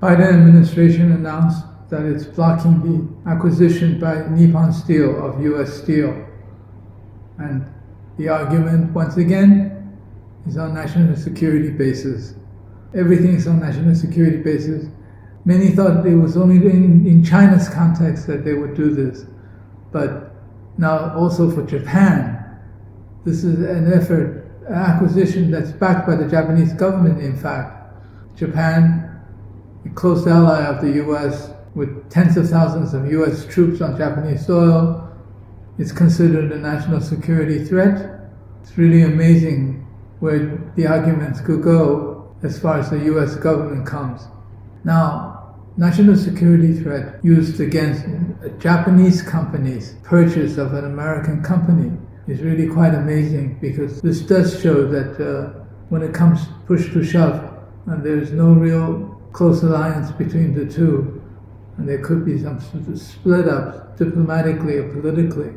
Biden administration announced that it's blocking the acquisition by Nippon Steel of U.S. Steel. And the argument, once again, is on national security basis. Everything is on national security basis. Many thought it was only in China's context that they would do this. But now also for Japan, this is an effort, an acquisition that's backed by the Japanese government, in fact. Japan, a close ally of the U.S., with tens of thousands of U.S. troops on Japanese soil, is considered a national security threat. It's really amazing where the arguments could go as far as the U.S. government comes. Now, national security threat used against a Japanese company's purchase of an American company is really quite amazing, because this does show that when it comes push to shove, and there's no real close alliance between the two, and there could be some sort of split up diplomatically or politically.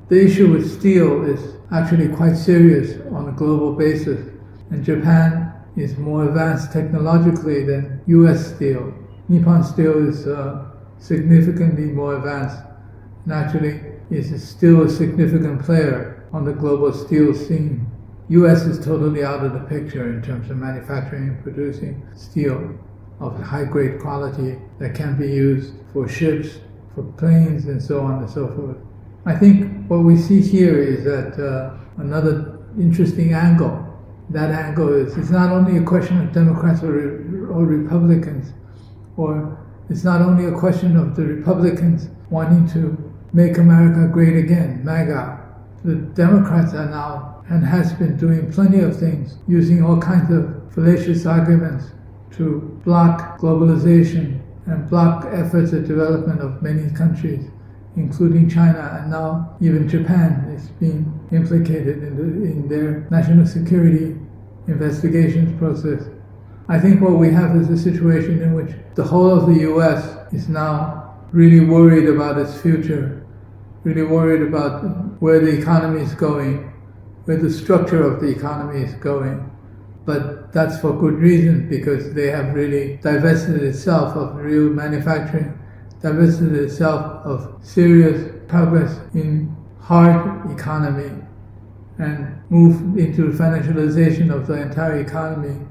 The issue with steel is actually quite serious on a global basis, and Japan is more advanced technologically than U.S. Steel. Nippon Steel is significantly more advanced, and actually is still a significant player on the global steel scene. U.S. is totally out of the picture in terms of manufacturing and producing steel of high-grade quality that can be used for ships, for planes, and so on and so forth. I think what we see here is that another interesting angle. That angle is it's not only a question of Democrats or Republicans, or it's not only a question of the Republicans wanting to make America great again, MAGA. The Democrats are now and has been doing plenty of things, using all kinds of fallacious arguments to block globalization and block efforts at development of many countries, including China, and now even Japan is being implicated in their national security investigations process. I think what we have is a situation in which the whole of the U.S. is now really worried about its future, really worried about where the economy is going, where the structure of the economy is going. But that's for good reason, because they have really divested itself of real manufacturing, divested itself of serious progress in hard economy, and moved into financialization of the entire economy.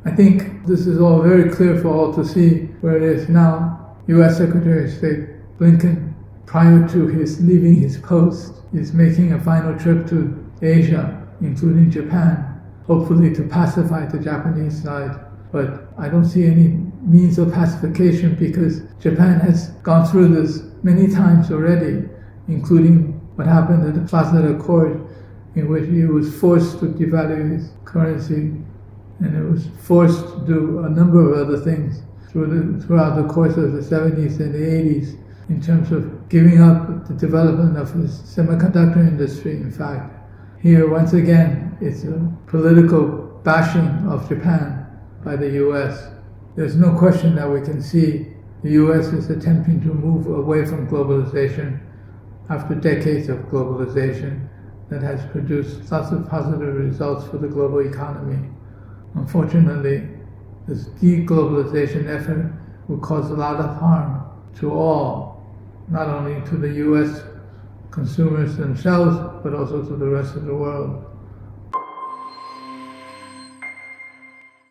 I think this is all very clear for all to see, where it is now. U.S. Secretary of State Blinken, prior to his leaving his post, is making a final trip to Asia, including Japan, hopefully to pacify the Japanese side. But I don't see any means of pacification, because Japan has gone through this many times already, including what happened at the Plaza Accord, in which he was forced to devalue his currency, and it was forced to do a number of other things throughout the course of the 70s and the 80s, in terms of giving up the development of his semiconductor industry, in fact. Here, once again, it's a political bashing of Japan by the U.S. There's no question that we can see the U.S. is attempting to move away from globalization after decades of globalization that has produced lots of positive results for the global economy. Unfortunately, this deglobalization effort will cause a lot of harm to all, not only to the U.S. consumers themselves, but also to the rest of the world.